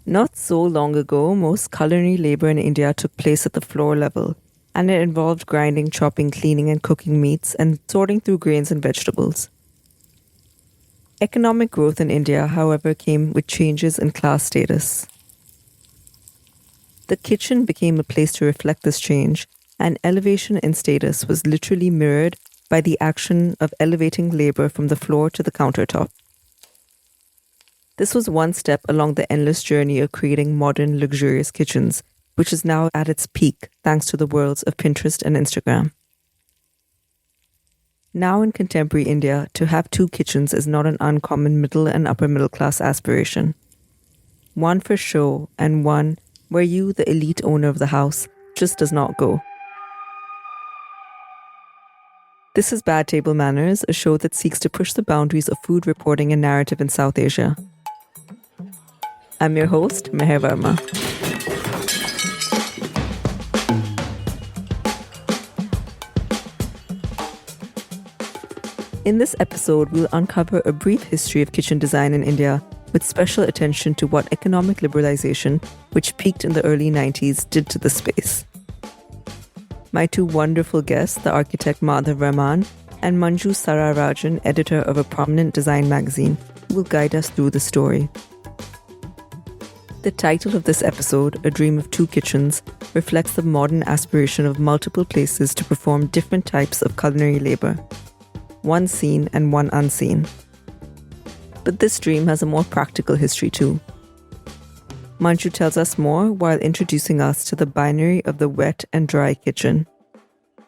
Not so long ago, most culinary labor in India took place at the floor level, and it involved grinding, chopping, cleaning, and cooking meats and sorting through grains and vegetables. Economic growth in India, however, came with changes in class status. The kitchen became a place to reflect this change, and elevation in status was literally mirrored by the action of elevating labor from the floor to the countertop. This was one step along the endless journey of creating modern, luxurious kitchens, which is now at its peak thanks to the worlds of Pinterest and Instagram. Now in contemporary India, to have two kitchens is not an uncommon middle and upper middle class aspiration. One for show and one where you, the elite owner of the house, just does not go. This is Bad Table Manners, a show that seeks to push the boundaries of food reporting and narrative in South Asia. I'm your host, Madhav Raman. In this episode, we'll uncover a brief history of kitchen design in India, with special attention to what economic liberalization, which peaked in the early 90s, did to the space. My two wonderful guests, the architect Madhav Raman and Manju Sara Rajan, editor of a prominent design magazine, will guide us through the story. The title of this episode, A Dream of Two Kitchens, reflects the modern aspiration of multiple places to perform different types of culinary labor, one seen and one unseen. But this dream has a more practical history too. Manju tells us more while introducing us to the binary of the wet and dry kitchen.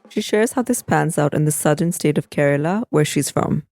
She shares how this pans out in the southern state of Kerala, where she's from.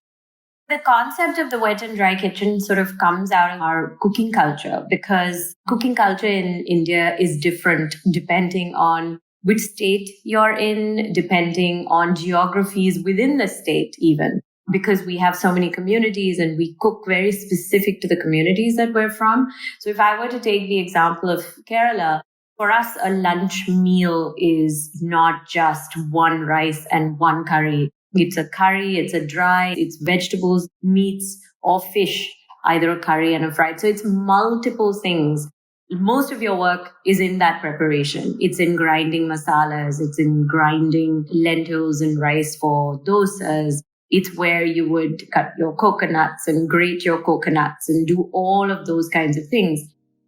The concept of the wet and dry kitchen sort of comes out of our cooking culture, because cooking culture in India is different depending on which state you're in, depending on geographies within the state even. Because we have so many communities and we cook very specific to the communities that we're from. So if I were to take the example of Kerala, for us, a lunch meal is not just one rice and one curry. It's a curry, it's a dry, it's vegetables, meats, or fish, either a curry and a fried. So it's multiple things. Most of your work is in that preparation. It's in grinding masalas, it's in grinding lentils and rice for dosas. It's where you would cut your coconuts and grate your coconuts and do all of those kinds of things.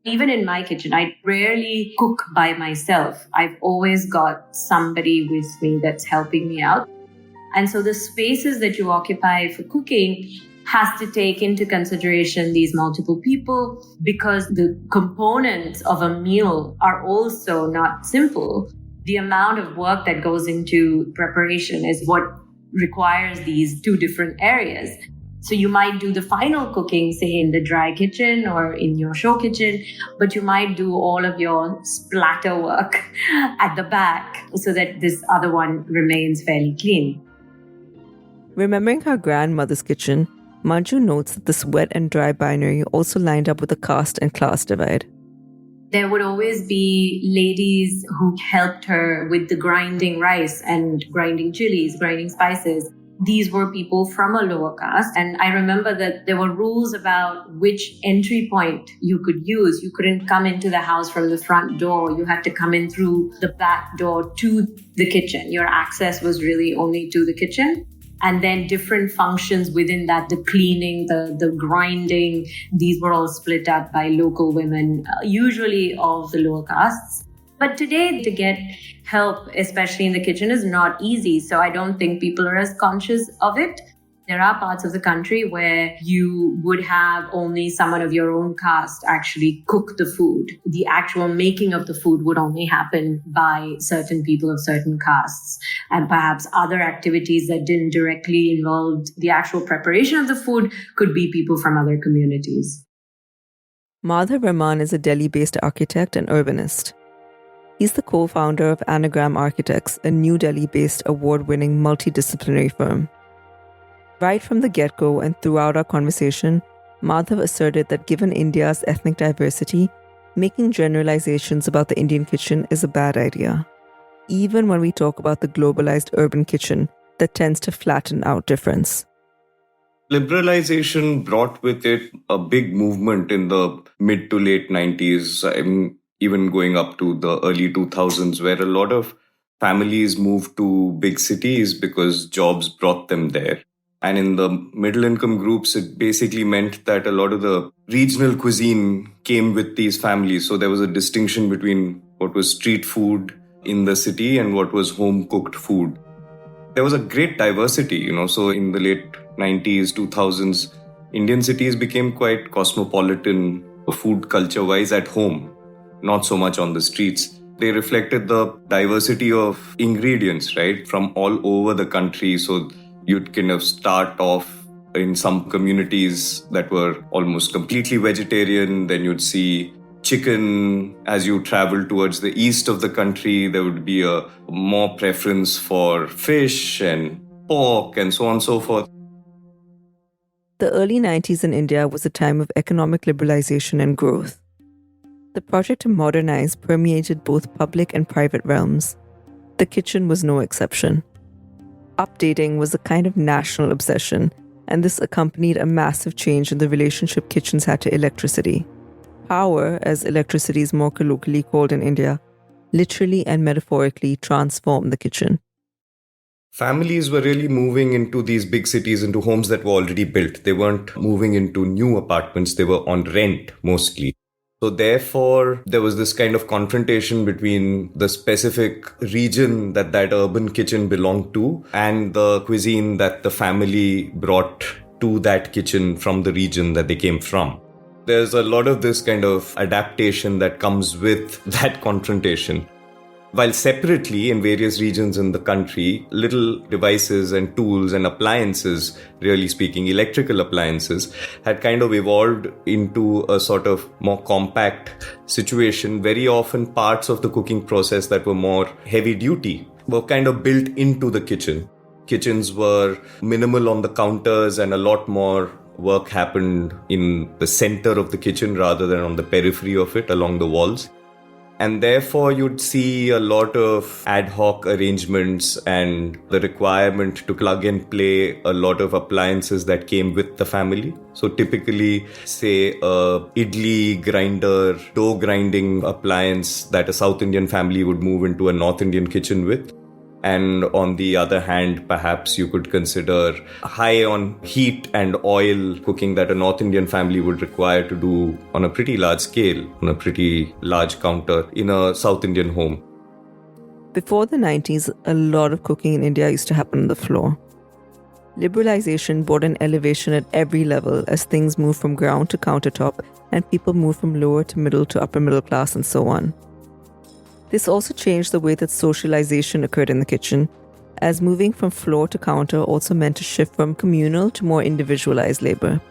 Even in my kitchen, I rarely cook by myself. I've always got somebody with me that's helping me out. And so the spaces that you occupy for cooking has to take into consideration these multiple people, because the components of a meal are also not simple. The amount of work that goes into preparation is what requires these two different areas. So you might do the final cooking, say in the dry kitchen or in your show kitchen, but you might do all of your splatter work at the back so that this other one remains fairly clean. Remembering her grandmother's kitchen, Manju notes that this wet and dry binary also lined up with a caste and class divide. There would always be ladies who helped her with the grinding rice and grinding chilies, grinding spices. These were people from a lower caste. And I remember that there were rules about which entry point you could use. You couldn't come into the house from the front door. You had to come in through the back door to the kitchen. Your access was really only to the kitchen. And then different functions within that, the cleaning, the grinding, these were all split up by local women, usually of the lower castes. But today, to get help, especially in the kitchen, is not easy. So I don't think people are as conscious of it. There are parts of the country where you would have only someone of your own caste actually cook the food. The actual making of the food would only happen by certain people of certain castes. And perhaps other activities that didn't directly involve the actual preparation of the food could be people from other communities. Madhav Raman is a Delhi-based architect and urbanist. He's the co-founder of Anagram Architects, a New Delhi-based award-winning multidisciplinary firm. Right from the get-go and throughout our conversation, Madhav asserted that given India's ethnic diversity, making generalizations about the Indian kitchen is a bad idea, even when we talk about the globalized urban kitchen that tends to flatten out difference. Liberalization brought with it a big movement in the mid to late 90s, even going up to the early 2000s, where a lot of families moved to big cities because jobs brought them there. And in the middle income groups, it basically meant that a lot of the regional cuisine came with these families. So there was a distinction between what was street food in the city and what was home cooked food. There was a great diversity, so in the late 90s, 2000s, Indian cities became quite cosmopolitan food culture wise at home, not so much on the streets. They reflected the diversity of ingredients, right, from all over the country. So you'd kind of start off in some communities that were almost completely vegetarian, then you'd see chicken. As you travel towards the east of the country, there would be a more preference for fish and pork and so on and so forth. The early 90s in India was a time of economic liberalization and growth. The project to modernize permeated both public and private realms. The kitchen was no exception. Updating was a kind of national obsession, and this accompanied a massive change in the relationship kitchens had to electricity. Power, as electricity is more colloquially called in India, literally and metaphorically transformed the kitchen. Families were really moving into these big cities, into homes that were already built. They weren't moving into new apartments, they were on rent mostly. So therefore, there was this kind of confrontation between the specific region that urban kitchen belonged to and the cuisine that the family brought to that kitchen from the region that they came from. There's a lot of this kind of adaptation that comes with that confrontation. While separately in various regions in the country, little devices and tools and appliances, really speaking, electrical appliances, had kind of evolved into a sort of more compact situation. Very often parts of the cooking process that were more heavy duty were kind of built into the kitchen. Kitchens were minimal on the counters and a lot more work happened in the center of the kitchen rather than on the periphery of it along the walls. And therefore, you'd see a lot of ad hoc arrangements and the requirement to plug and play a lot of appliances that came with the family. So typically, say, a idli grinder, dough grinding appliance that a South Indian family would move into a North Indian kitchen with. And on the other hand, perhaps you could consider high on heat and oil cooking that a North Indian family would require to do on a pretty large scale, on a pretty large counter in a South Indian home. Before the 90s, a lot of cooking in India used to happen on the floor. Liberalization brought an elevation at every level as things moved from ground to countertop and people moved from lower to middle to upper middle class and so on. This also changed the way that socialization occurred in the kitchen, as moving from floor to counter also meant a shift from communal to more individualized labor.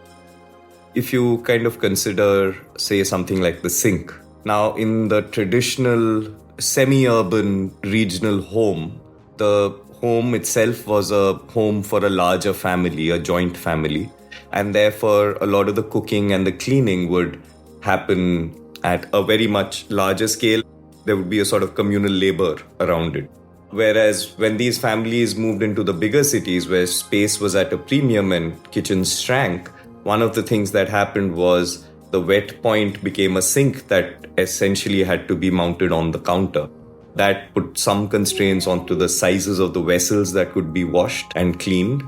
If you kind of consider, say, something like the sink. Now, in the traditional semi-urban regional home, the home itself was a home for a larger family, a joint family. And therefore, a lot of the cooking and the cleaning would happen at a very much larger scale. There would be a sort of communal labor around it. Whereas when these families moved into the bigger cities where space was at a premium and kitchens shrank, one of the things that happened was the wet point became a sink that essentially had to be mounted on the counter. That put some constraints onto the sizes of the vessels that could be washed and cleaned.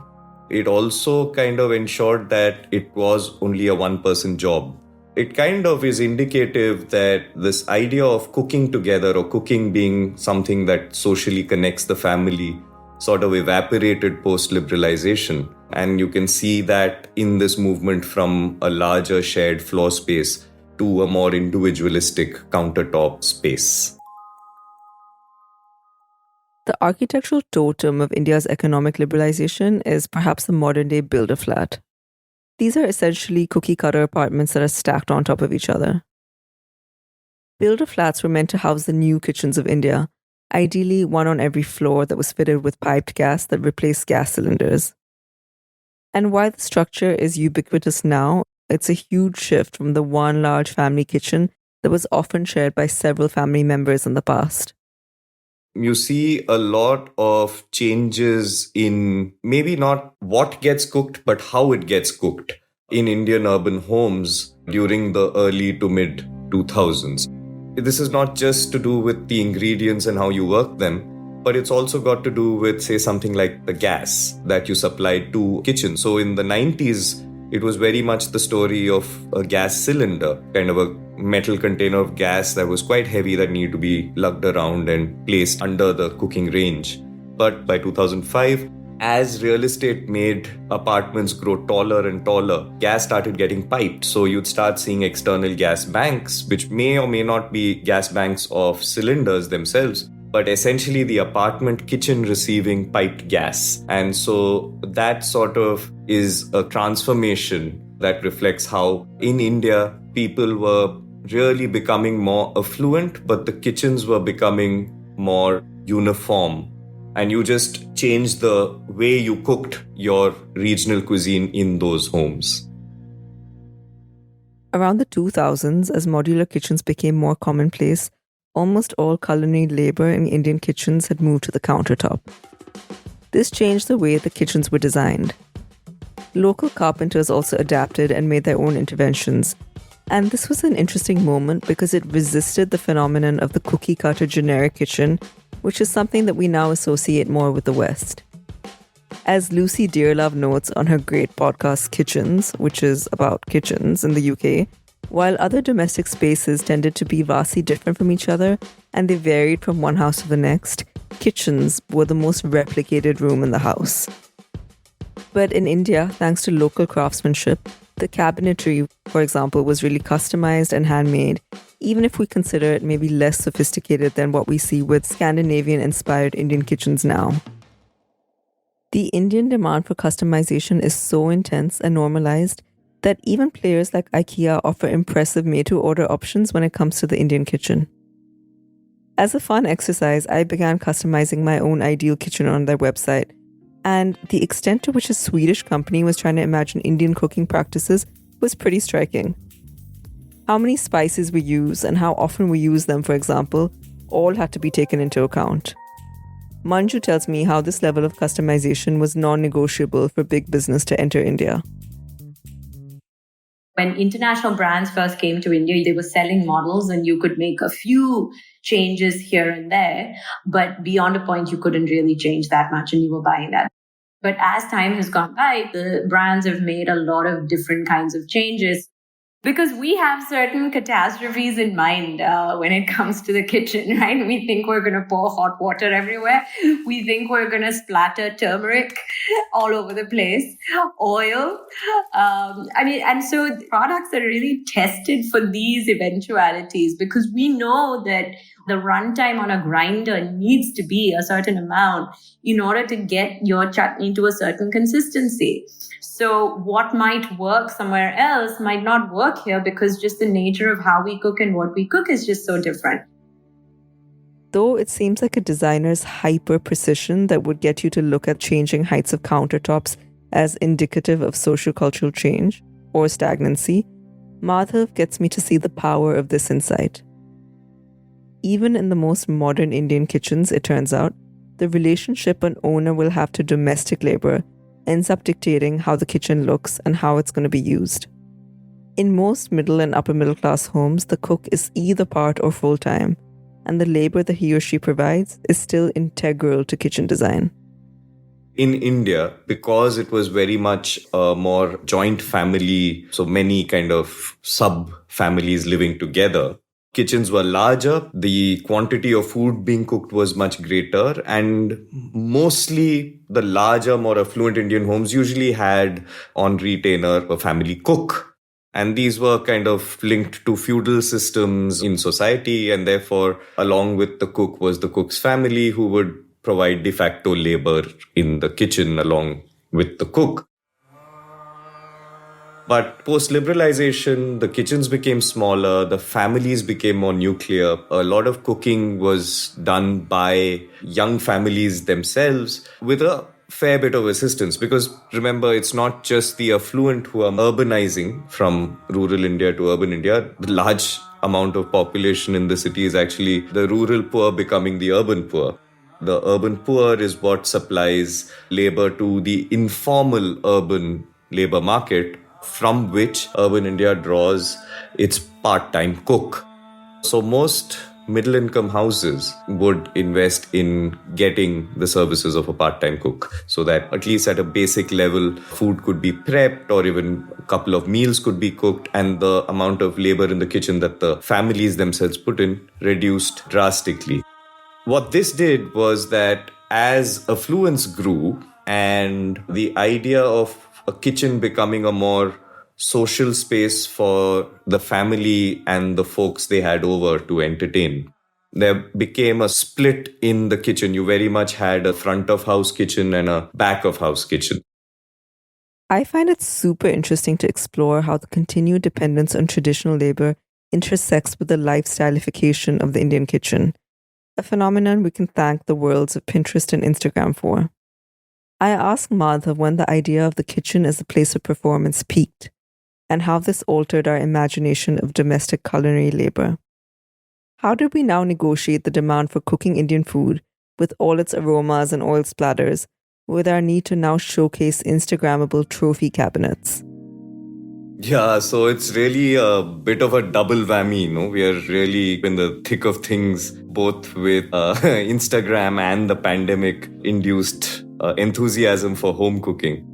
It also kind of ensured that it was only a one-person job. It kind of is indicative that this idea of cooking together or cooking being something that socially connects the family sort of evaporated post-liberalization. And you can see that in this movement from a larger shared floor space to a more individualistic countertop space. The architectural totem of India's economic liberalization is perhaps the modern-day builder flat. These are essentially cookie-cutter apartments that are stacked on top of each other. Builder flats were meant to house the new kitchens of India, ideally one on every floor that was fitted with piped gas that replaced gas cylinders. And while the structure is ubiquitous now, it's a huge shift from the one large family kitchen that was often shared by several family members in the past. you see a lot of changes in maybe not what gets cooked, but how it gets cooked in Indian urban homes during the early to mid 2000s. This is not just to do with the ingredients and how you work them, but it's also got to do with, say, something like the gas that you supply to kitchen. So in the 90s, it was very much the story of a gas cylinder, kind of a metal container of gas that was quite heavy that needed to be lugged around and placed under the cooking range. But by 2005, as real estate made apartments grow taller and taller, gas started getting piped. So you'd start seeing external gas banks, which may or may not be gas banks of cylinders themselves, but essentially the apartment kitchen receiving piped gas. And so that sort of is a transformation that reflects how in India people were really becoming more affluent, but the kitchens were becoming more uniform. And you just changed the way you cooked your regional cuisine in those homes. Around the 2000s, as modular kitchens became more commonplace, almost all culinary labor in Indian kitchens had moved to the countertop. This changed the way the kitchens were designed. Local carpenters also adapted and made their own interventions. And this was an interesting moment because it resisted the phenomenon of the cookie-cutter generic kitchen, which is something that we now associate more with the West. As Lucy Dearlove notes on her great podcast Kitchens, which is about kitchens in the UK, while other domestic spaces tended to be vastly different from each other and they varied from one house to the next, kitchens were the most replicated room in the house. But in India, thanks to local craftsmanship, the cabinetry, for example, was really customized and handmade, even if we consider it maybe less sophisticated than what we see with Scandinavian-inspired Indian kitchens now. The Indian demand for customization is so intense and normalized that even players like IKEA offer impressive made-to-order options when it comes to the Indian kitchen. As a fun exercise, I began customizing my own ideal kitchen on their website, and the extent to which a Swedish company was trying to imagine Indian cooking practices was pretty striking. How many spices we use and how often we use them, for example, all had to be taken into account. Manju tells me how this level of customization was non-negotiable for big business to enter India. When international brands first came to India, they were selling models and you could make a few changes here and there, but beyond a point, you couldn't really change that much and you were buying that. But as time has gone by, the brands have made a lot of different kinds of changes because we have certain catastrophes in mind when it comes to the kitchen, right? We think we're going to pour hot water everywhere. We think we're going to splatter turmeric all over the place, oil. And so products are really tested for these eventualities because we know that the runtime on a grinder needs to be a certain amount in order to get your chutney to a certain consistency. So what might work somewhere else might not work here because just the nature of how we cook and what we cook is just so different. Though it seems like a designer's hyper-precision that would get you to look at changing heights of countertops as indicative of sociocultural change or stagnancy, Madhav gets me to see the power of this insight. Even in the most modern Indian kitchens, it turns out, the relationship an owner will have to domestic labor ends up dictating how the kitchen looks and how it's going to be used. In most middle and upper middle class homes, the cook is either part or full-time, and the labor that he or she provides is still integral to kitchen design. In India, because it was very much a more joint family, so many kind of sub-families living together, kitchens were larger, the quantity of food being cooked was much greater, and mostly the larger, more affluent Indian homes usually had on retainer a family cook. And these were kind of linked to feudal systems in society, and therefore, along with the cook was the cook's family who would provide de facto labor in the kitchen along with the cook. But post-liberalization, the kitchens became smaller, the families became more nuclear. A lot of cooking was done by young families themselves with a fair bit of assistance. Because remember, it's not just the affluent who are urbanizing from rural India to urban India. The large amount of population in the city is actually the rural poor becoming the urban poor. The urban poor is what supplies labor to the informal urban labor market, from which urban India draws its part-time cook. So most middle-income houses would invest in getting the services of a part-time cook so that at least at a basic level, food could be prepped or even a couple of meals could be cooked, and the amount of labor in the kitchen that the families themselves put in reduced drastically. What this did was that as affluence grew and the idea of a kitchen becoming a more social space for the family and the folks they had over to entertain, there became a split in the kitchen. You very much had a front of house kitchen and a back of house kitchen. I find it super interesting to explore how the continued dependence on traditional labor intersects with the lifestyleification of the Indian kitchen, a phenomenon we can thank the worlds of Pinterest and Instagram for. I asked Madhav when the idea of the kitchen as a place of performance peaked, and how this altered our imagination of domestic culinary labor. How did we now negotiate the demand for cooking Indian food with all its aromas and oil splatters with our need to now showcase Instagrammable trophy cabinets? Yeah, so it's really a bit of a double whammy, We are really in the thick of things, both with Instagram and the pandemic-induced enthusiasm for home cooking.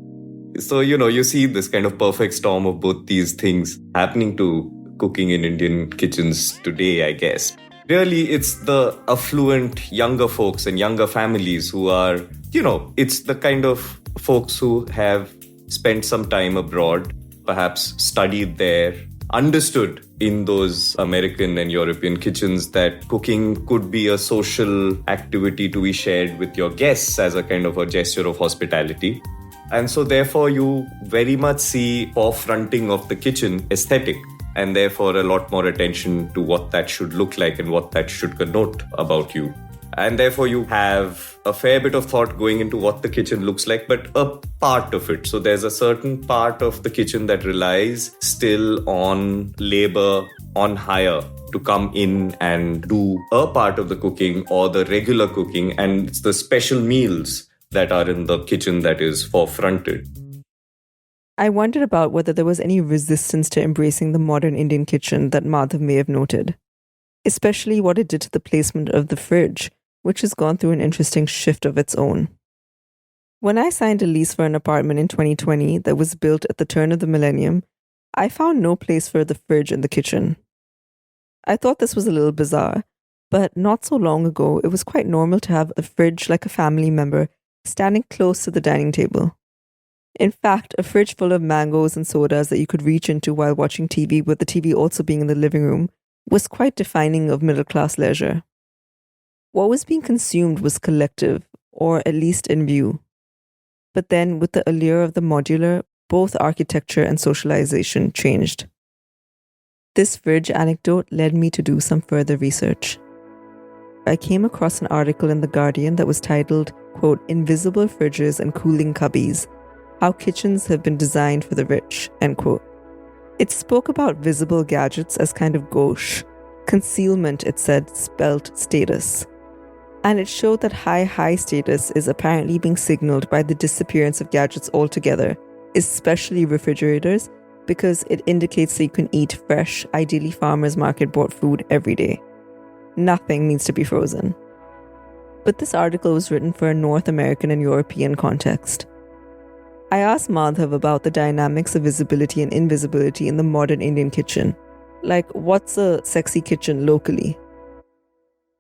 So, you see this kind of perfect storm of both these things happening to cooking in Indian kitchens today, I guess. Really, it's the affluent younger folks and younger families who are, it's the kind of folks who have spent some time abroad, perhaps studied there, understood in those American and European kitchens that cooking could be a social activity to be shared with your guests as a kind of a gesture of hospitality. And so therefore you very much see forefronting of the kitchen aesthetic, and therefore a lot more attention to what that should look like and what that should connote about you. And therefore you have a fair bit of thought going into what the kitchen looks like, but a part of it. So there's a certain part of the kitchen that relies still on labor, on hire to come in and do a part of the cooking or the regular cooking, and it's the special meals that are in the kitchen that is forefronted. I wondered about whether there was any resistance to embracing the modern Indian kitchen that Madhav may have noted, especially what it did to the placement of the fridge, which has gone through an interesting shift of its own. When I signed a lease for an apartment in 2020 that was built at the turn of the millennium, I found no place for the fridge in the kitchen. I thought this was a little bizarre, but not so long ago, it was quite normal to have a fridge like a family member standing close to the dining table. In fact, a fridge full of mangoes and sodas that you could reach into while watching TV, with the TV also being in the living room, was quite defining of middle-class leisure. What was being consumed was collective, or at least in view. But then, with the allure of the modular, both architecture and socialization changed. This fridge anecdote led me to do some further research. I came across an article in The Guardian that was titled, quote, "Invisible Fridges and Cooling Cubbies, How Kitchens Have Been Designed for the Rich," end quote. It spoke about visible gadgets as kind of gauche. Concealment, it said, spelt status. And it showed that high status is apparently being signaled by the disappearance of gadgets altogether, especially refrigerators, because it indicates that you can eat fresh, ideally farmers market bought food every day. Nothing needs to be frozen. But this article was written for a North American and European context. I asked Madhav about the dynamics of visibility and invisibility in the modern Indian kitchen. Like, what's a sexy kitchen locally?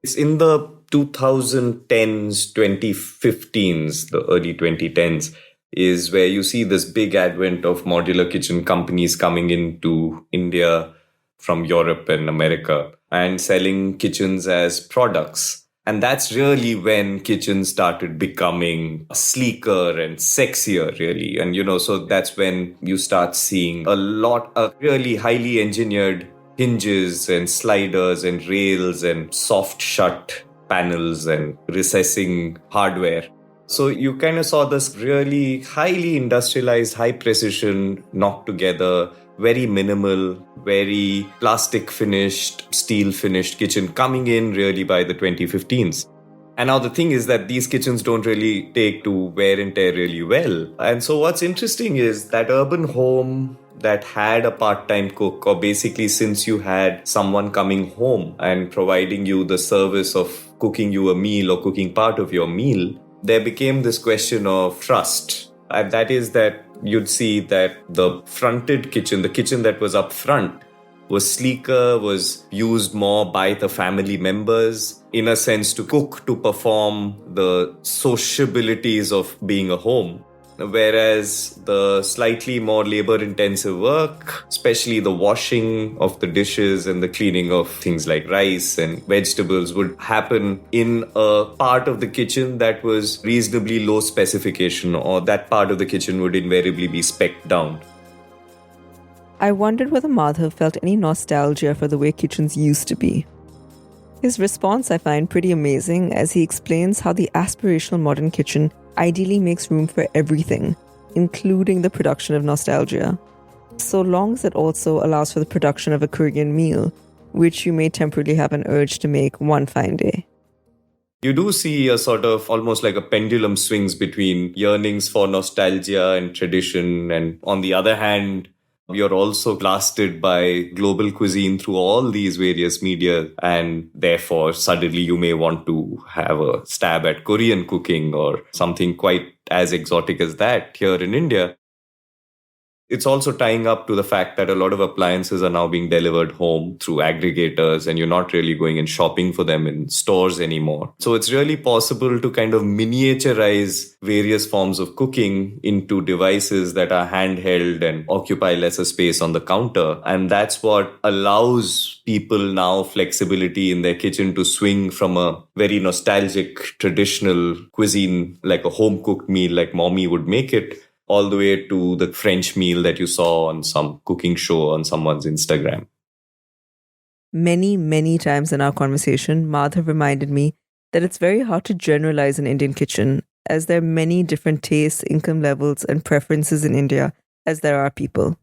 It's in the 2010s, 2015s, the early 2010s, is where you see this big advent of modular kitchen companies coming into India from Europe and America and selling kitchens as products. And that's really when kitchens started becoming sleeker and sexier, really. And, so that's when you start seeing a lot of really highly engineered hinges and sliders and rails and soft shut panels and recessing hardware. So you kind of saw this really highly industrialized, high precision, knocked together very minimal, very plastic finished, steel finished kitchen coming in really by the 2015s. And now the thing is that these kitchens don't really take to wear and tear really well. And so what's interesting is that urban home that had a part-time cook, or basically since you had someone coming home and providing you the service of cooking you a meal or cooking part of your meal, there became this question of trust. And that is that you'd see that the fronted kitchen, the kitchen that was up front, was sleeker, was used more by the family members, in a sense to cook, to perform the sociabilities of being a home. Whereas the slightly more labor-intensive work, especially the washing of the dishes and the cleaning of things like rice and vegetables, would happen in a part of the kitchen that was reasonably low specification, or that part of the kitchen would invariably be spec'd down. I wondered whether Madhav felt any nostalgia for the way kitchens used to be. His response I find pretty amazing, as he explains how the aspirational modern kitchen ideally makes room for everything, including the production of nostalgia, so long as it also allows for the production of a Korean meal, which you may temporarily have an urge to make one fine day. You do see a sort of almost like a pendulum swings between yearnings for nostalgia and tradition, and on the other hand, you're also blasted by global cuisine through all these various media, and therefore suddenly you may want to have a stab at Korean cooking or something quite as exotic as that here in India. It's also tying up to the fact that a lot of appliances are now being delivered home through aggregators, and you're not really going and shopping for them in stores anymore. So it's really possible to kind of miniaturize various forms of cooking into devices that are handheld and occupy lesser space on the counter. And that's what allows people now flexibility in their kitchen to swing from a very nostalgic traditional cuisine, like a home-cooked meal like mommy would make it, all the way to the French meal that you saw on some cooking show on someone's Instagram. Many times in our conversation, Madhav reminded me that it's very hard to generalize an Indian kitchen, as there are many different tastes, income levels, and preferences in India as there are people.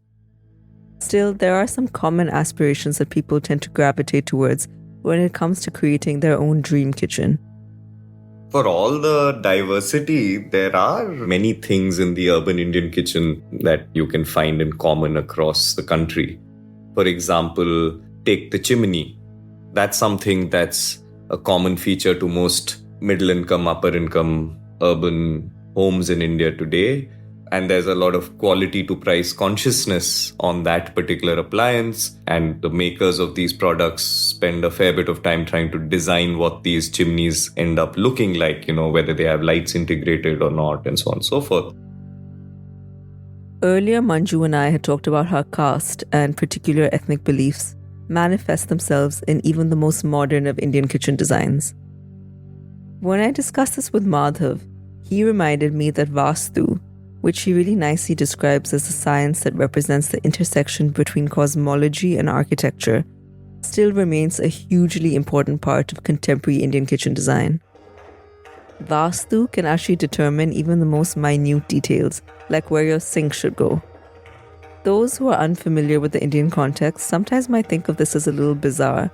Still, there are some common aspirations that people tend to gravitate towards when it comes to creating their own dream kitchen. For all the diversity, there are many things in the urban Indian kitchen that you can find in common across the country. For example, take the chimney. That's something that's a common feature to most middle income, upper income urban homes in India today. And there's a lot of quality to price consciousness on that particular appliance. And the makers of these products spend a fair bit of time trying to design what these chimneys end up looking like, whether they have lights integrated or not, and so on and so forth. Earlier, Manju and I had talked about how caste and particular ethnic beliefs manifest themselves in even the most modern of Indian kitchen designs. When I discussed this with Madhav, he reminded me that Vastu, which he really nicely describes as a science that represents the intersection between cosmology and architecture, still remains a hugely important part of contemporary Indian kitchen design. Vastu can actually determine even the most minute details, like where your sink should go. Those who are unfamiliar with the Indian context sometimes might think of this as a little bizarre,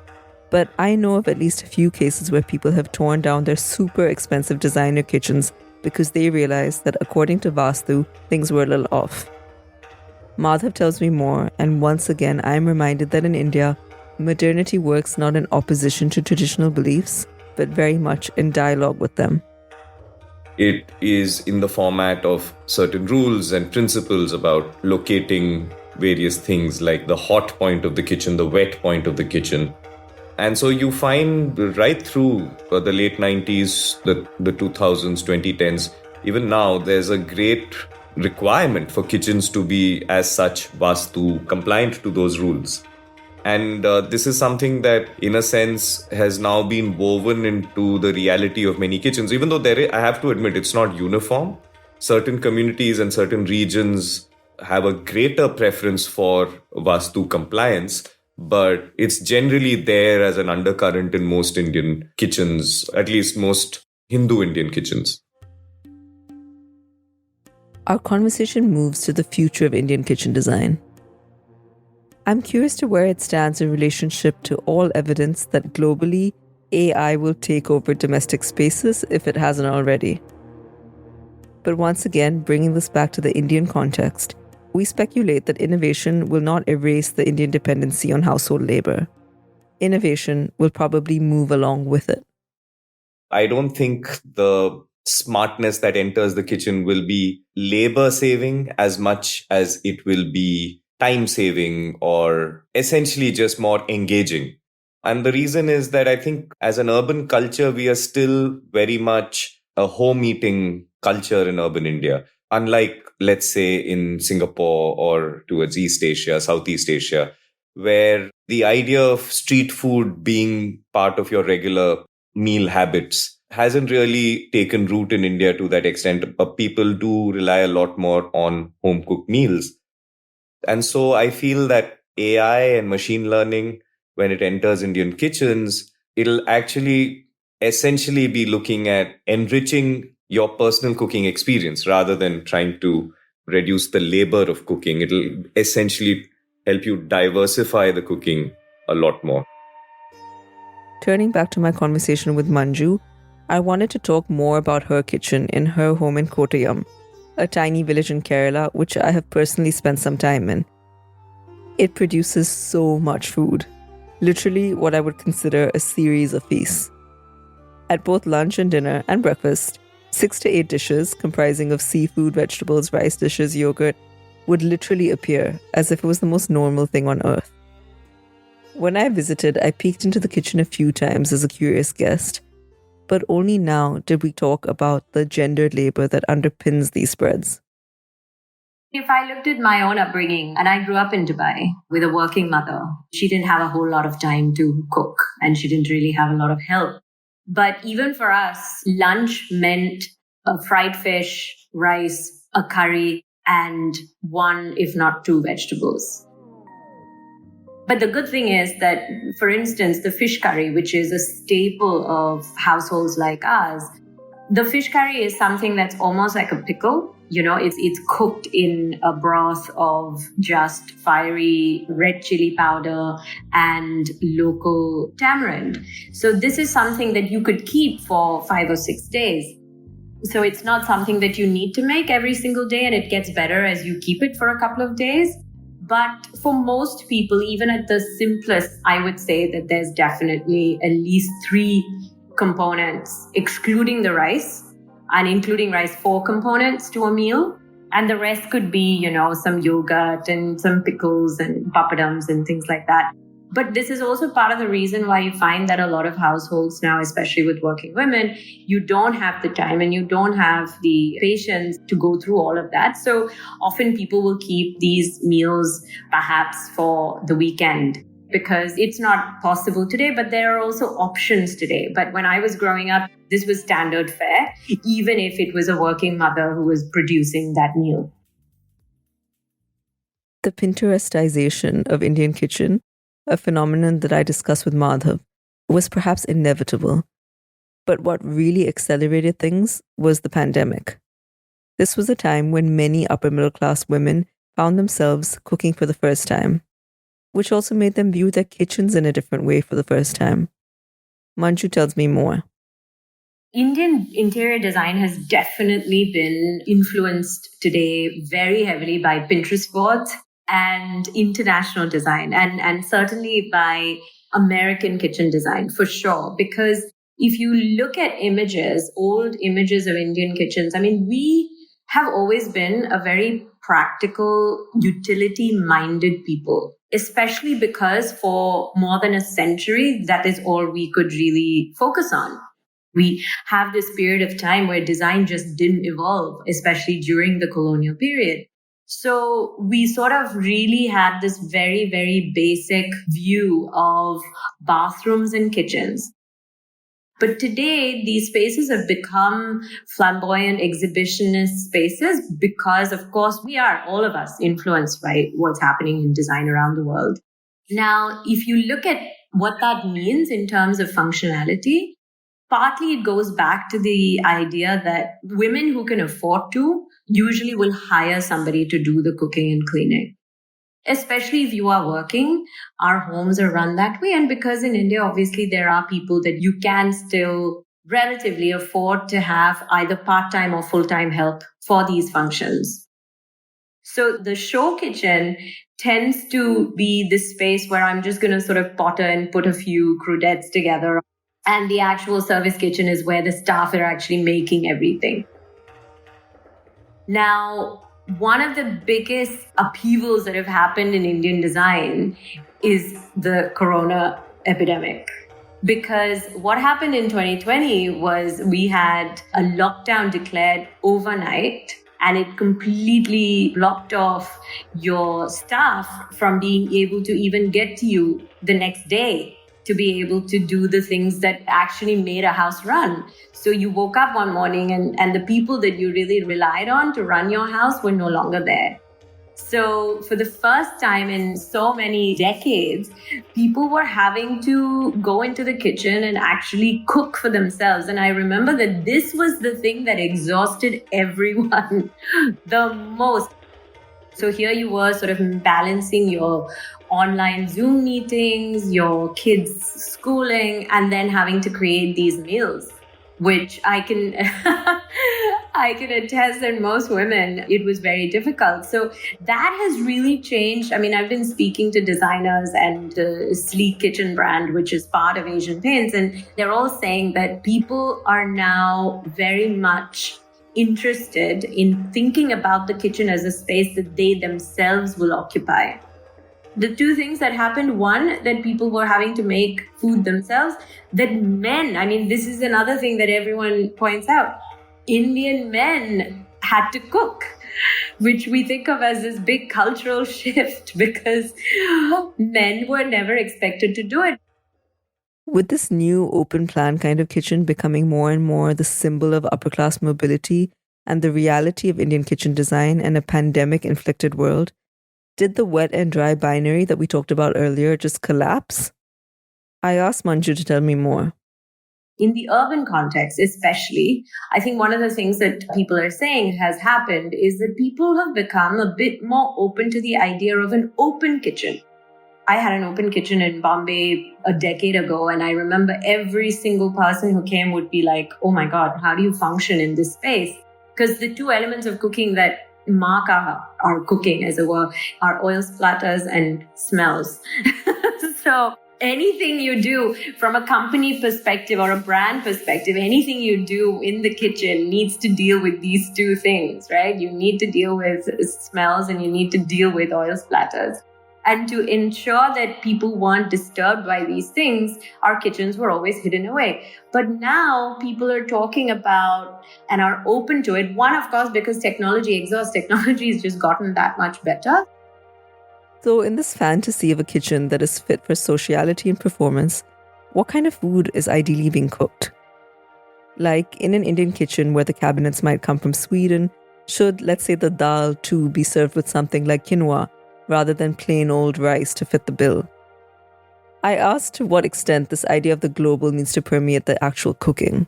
but I know of at least a few cases where people have torn down their super expensive designer kitchens because they realized that according to Vastu, things were a little off. Madhav tells me more, and once again I'm reminded that in India, modernity works not in opposition to traditional beliefs, but very much in dialogue with them. It is in the format of certain rules and principles about locating various things like the hot point of the kitchen, the wet point of the kitchen. And so you find right through the late 90s, the 2000s, 2010s, even now, there's a great requirement for kitchens to be as such Vastu compliant to those rules. And this is something that, in a sense, has now been woven into the reality of many kitchens, even though I have to admit, it's not uniform. Certain communities and certain regions have a greater preference for Vastu compliance, but it's generally there as an undercurrent in most Indian kitchens, at least most Hindu Indian kitchens. Our conversation moves to the future of Indian kitchen design. I'm curious to where it stands in relationship to all evidence that globally AI will take over domestic spaces if it hasn't already. But once again, bringing this back to the Indian context, we speculate that innovation will not erase the Indian dependency on household labor. Innovation will probably move along with it. I don't think the smartness that enters the kitchen will be labor saving as much as it will be time saving or essentially just more engaging. And the reason is that I think as an urban culture, we are still very much a home eating culture in urban India. Unlike, let's say, in Singapore or towards East Asia, Southeast Asia, where the idea of street food being part of your regular meal habits hasn't really taken root in India to that extent. People do rely a lot more on home cooked meals. And so I feel that AI and machine learning, when it enters Indian kitchens, it'll actually essentially be looking at enriching your personal cooking experience rather than trying to reduce the labor of cooking. It'll essentially help you diversify the cooking a lot more. Turning back to my conversation with Manju, I wanted to talk more about her kitchen in her home in Kottayam, a tiny village in Kerala, which I have personally spent some time in. It produces so much food, literally what I would consider a series of feasts. At both lunch and dinner and breakfast, 6 to 8 dishes comprising of seafood, vegetables, rice dishes, yogurt would literally appear as if it was the most normal thing on earth. When I visited, I peeked into the kitchen a few times as a curious guest, but only now did we talk about the gendered labor that underpins these spreads. If I looked at my own upbringing, and I grew up in Dubai with a working mother, she didn't have a whole lot of time to cook and she didn't really have a lot of help. But even for us, lunch meant a fried fish, rice, a curry, and 1, if not 2 vegetables. But the good thing is that, for instance, the fish curry, which is a staple of households like ours, the fish curry is something that's almost like a pickle. You know, it's cooked in a broth of just fiery red chili powder and local tamarind. So this is something that you could keep for 5 or 6 days. So it's not something that you need to make every single day, and it gets better as you keep it for a couple of days. But for most people, even at the simplest, I would say that there's definitely at least 3 components, excluding the rice, and including rice, 4 components to a meal. And the rest could be, some yogurt and some pickles and papadums and things like that. But this is also part of the reason why you find that a lot of households now, especially with working women, you don't have the time and you don't have the patience to go through all of that. So often people will keep these meals perhaps for the weekend because it's not possible today, but there are also options today. But when I was growing up, this was standard fare, even if it was a working mother who was producing that meal. The Pinterestization of Indian kitchen, a phenomenon that I discussed with Madhav, was perhaps inevitable. But what really accelerated things was the pandemic. This was a time when many upper middle class women found themselves cooking for the first time, which also made them view their kitchens in a different way for the first time. Manju tells me more. Indian interior design has definitely been influenced today very heavily by Pinterest boards and international design, and certainly by American kitchen design for sure. Because if you look at images, old images of Indian kitchens, we have always been a very practical, utility-minded people, especially because for more than a century, that is all we could really focus on. We have this period of time where design just didn't evolve, especially during the colonial period. So we sort of really had this very, very basic view of bathrooms and kitchens. But today, these spaces have become flamboyant exhibitionist spaces because, of course, we are, all of us, influenced by what's happening in design around the world. Now, if you look at what that means in terms of functionality, partly it goes back to the idea that women who can afford to usually will hire somebody to do the cooking and cleaning. Especially if you are working, our homes are run that way. And because in India, obviously, there are people that you can still relatively afford to have either part-time or full-time help for these functions. So the show kitchen tends to be this space where I'm just going to sort of potter and put a few crudettes together. And the actual service kitchen is where the staff are actually making everything. Now, one of the biggest upheavals that have happened in Indian design is the corona epidemic. Because what happened in 2020 was we had a lockdown declared overnight, and it completely blocked off your staff from being able to even get to you the next day to be able to do the things that actually made a house run. So you woke up one morning and the people that you really relied on to run your house were no longer there. So for the first time in so many decades, people were having to go into the kitchen and actually cook for themselves. And I remember that this was the thing that exhausted everyone the most. So here you were sort of balancing your online Zoom meetings, your kids' schooling, and then having to create these meals, which I can I can attest that most women, it was very difficult. So that has really changed. I mean, I've been speaking to designers and the Sleek Kitchen brand, which is part of Asian Paints, and they're all saying that people are now very much interested in thinking about the kitchen as a space that they themselves will occupy. The two things that happened, one, that people were having to make food themselves, that men, I mean, this is another thing that everyone points out, Indian men had to cook, which we think of as this big cultural shift because men were never expected to do it. With this new open plan kind of kitchen becoming more and more the symbol of upper class mobility and the reality of Indian kitchen design in a pandemic-inflicted world, did the wet and dry binary that we talked about earlier just collapse? I asked Manju to tell me more. In the urban context, especially, I think one of the things that people are saying has happened is that people have become a bit more open to the idea of an open kitchen. I had an open kitchen in Bombay a decade ago, and I remember every single person who came would be like, oh my God, how do you function in this space? Because the two elements of cooking that mark our cooking, as it were, are oil splatters and smells. So anything you do from a company perspective or a brand perspective, anything you do in the kitchen needs to deal with these two things, right? You need to deal with smells and you need to deal with oil splatters. And to ensure that people weren't disturbed by these things, our kitchens were always hidden away. But now people are talking about and are open to it. One, of course, because technology has just gotten that much better. So in this fantasy of a kitchen that is fit for sociality and performance, what kind of food is ideally being cooked? Like in an Indian kitchen where the cabinets might come from Sweden, should, let's say, the dal too be served with something like quinoa rather than plain old rice to fit the bill? I asked to what extent this idea of the global needs to permeate the actual cooking.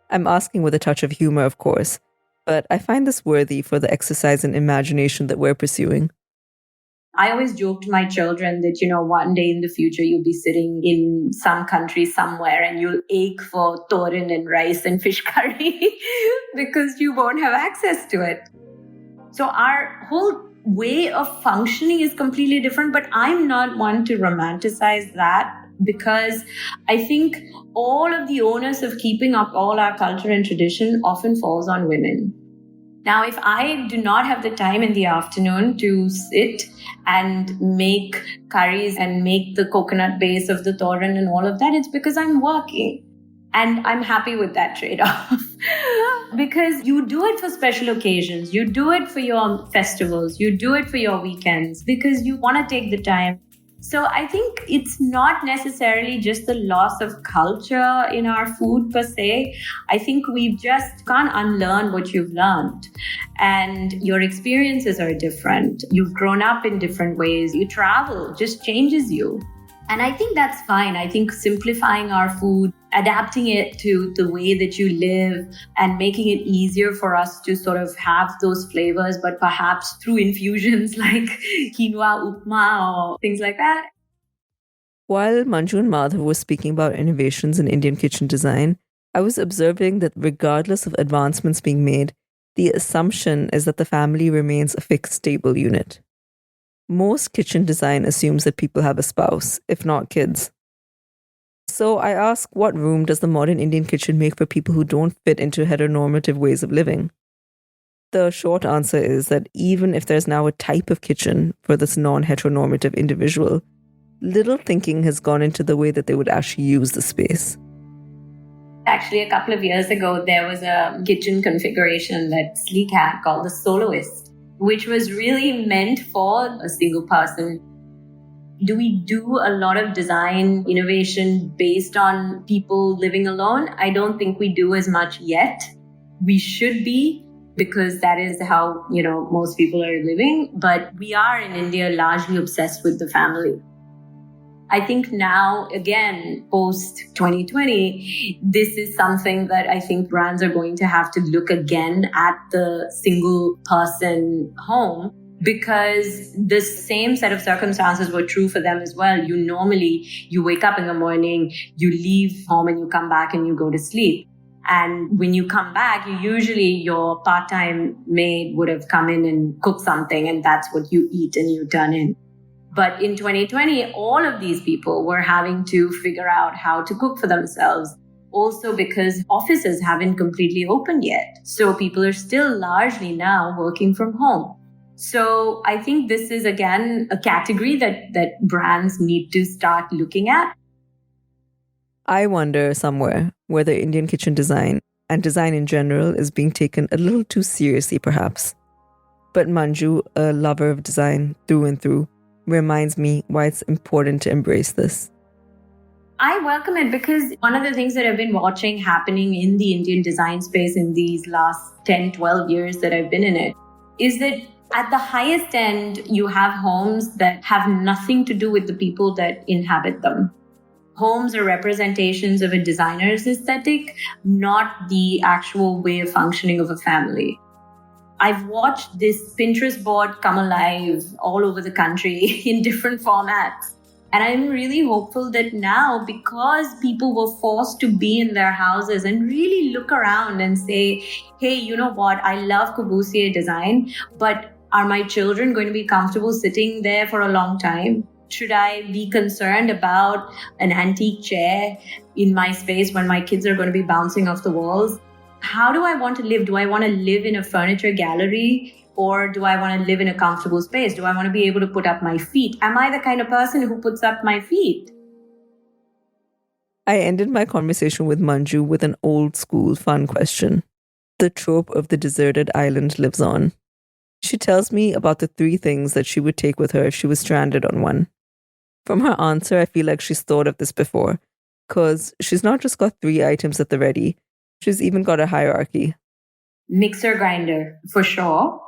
I'm asking with a touch of humor, of course, but I find this worthy for the exercise in imagination that we're pursuing. I always joke to my children that, one day in the future, you'll be sitting in some country somewhere and you'll ache for torin and rice and fish curry because you won't have access to it. So our whole way of functioning is completely different, but I'm not one to romanticize that because I think all of the onus of keeping up all our culture and tradition often falls on women. Now, if I do not have the time in the afternoon to sit and make curries and make the coconut base of the toran and all of that, it's because I'm working. And I'm happy with that trade-off. Because you do it for special occasions, you do it for your festivals, you do it for your weekends, because you want to take the time. So I think it's not necessarily just the loss of culture in our food per se. I think we just can't unlearn what you've learned. And your experiences are different. You've grown up in different ways. You travel, just changes you. And I think that's fine. I think simplifying our food, adapting it to the way that you live and making it easier for us to sort of have those flavors, but perhaps through infusions like quinoa upma or things like that. While Manju and Madhav were speaking about innovations in Indian kitchen design, I was observing that regardless of advancements being made, the assumption is that the family remains a fixed, stable unit. Most kitchen design assumes that people have a spouse, if not kids. So I ask, what room does the modern Indian kitchen make for people who don't fit into heteronormative ways of living? The short answer is that even if there's now a type of kitchen for this non-heteronormative individual, little thinking has gone into the way that they would actually use the space. Actually, a couple of years ago, there was a kitchen configuration that Sleek had called the Soloist, which was really meant for a single person. Do we do a lot of design innovation based on people living alone? I don't think we do as much yet. We should be, because that is how, most people are living. But we are in India largely obsessed with the family. I think now, again, post 2020, this is something that I think brands are going to have to look again at the single person home, because the same set of circumstances were true for them as well. You wake up in the morning, you leave home and you come back and you go to sleep. And when you come back, your part-time maid would have come in and cooked something, and that's what you eat and you turn in. But in 2020, all of these people were having to figure out how to cook for themselves. Also because offices haven't completely opened yet. So people are still largely now working from home. So I think this is, again, a category that brands need to start looking at. I wonder somewhere whether Indian kitchen design and design in general is being taken a little too seriously, perhaps. But Manju, a lover of design through and through, reminds me why it's important to embrace this. I welcome it because one of the things that I've been watching happening in the Indian design space in these last 10, 12 years that I've been in it is that at the highest end, you have homes that have nothing to do with the people that inhabit them. Homes are representations of a designer's aesthetic, not the actual way of functioning of a family. I've watched this Pinterest board come alive all over the country in different formats. And I'm really hopeful that now, because people were forced to be in their houses and really look around and say, hey, you know what? I love Corbusier design, but are my children going to be comfortable sitting there for a long time? Should I be concerned about an antique chair in my space when my kids are going to be bouncing off the walls? How do I want to live? Do I want to live in a furniture gallery, or do I want to live in a comfortable space? Do I want to be able to put up my feet? Am I the kind of person who puts up my feet? I ended my conversation with Manju with an old school fun question. The trope of the deserted island lives on. She tells me about the 3 things that she would take with her if she was stranded on one. From her answer, I feel like she's thought of this before, because she's not just got 3 items at the ready, she's even got a hierarchy. Mixer grinder, for sure.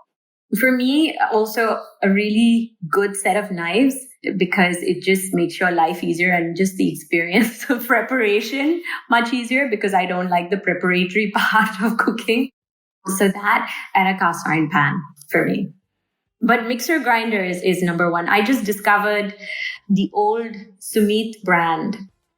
For me, also a really good set of knives, because it just makes your life easier and just the experience of preparation much easier, because I don't like the preparatory part of cooking. So that and a cast iron pan for me. But mixer grinder is number 1. I just discovered the old Sumit brand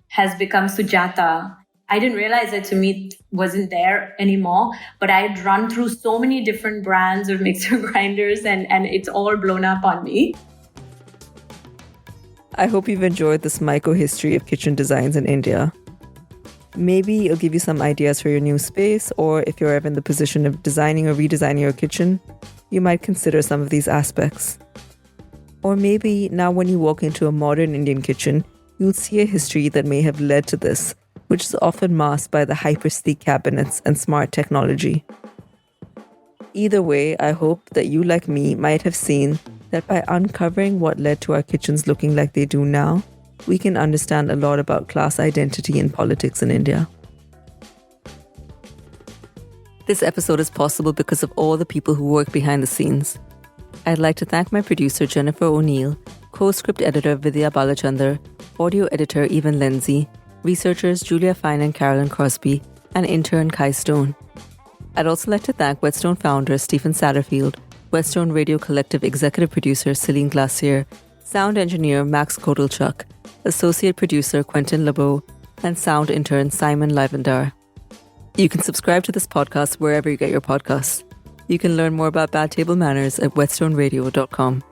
has become Sujata. I didn't realize that Sumit wasn't there anymore, but I had run through so many different brands of mixer grinders and it's all blown up on me. I hope you've enjoyed this micro-history of kitchen designs in India. Maybe it'll give you some ideas for your new space, or if you're ever in the position of designing or redesigning your kitchen, you might consider some of these aspects. Or maybe now when you walk into a modern Indian kitchen, you'll see a history that may have led to this, which is often masked by the hyper-sleek cabinets and smart technology. Either way, I hope that you, like me, might have seen that by uncovering what led to our kitchens looking like they do now, we can understand a lot about class identity and politics in India. This episode is possible because of all the people who work behind the scenes. I'd like to thank my producer Jennifer O'Neill, co-script editor Vidya Balachandar, audio editor Evan Lindsay, researchers Julia Fine and Carolyn Crosby, and intern Kai Stone. I'd also like to thank Whetstone founder Stephen Satterfield, Whetstone Radio Collective executive producer Celine Glacier, sound engineer Max Kotelchuk, associate producer Quentin LeBeau, and sound intern Simon Livendar. You can subscribe to this podcast wherever you get your podcasts. You can learn more about Bad Table Manners at whetstoneradio.com.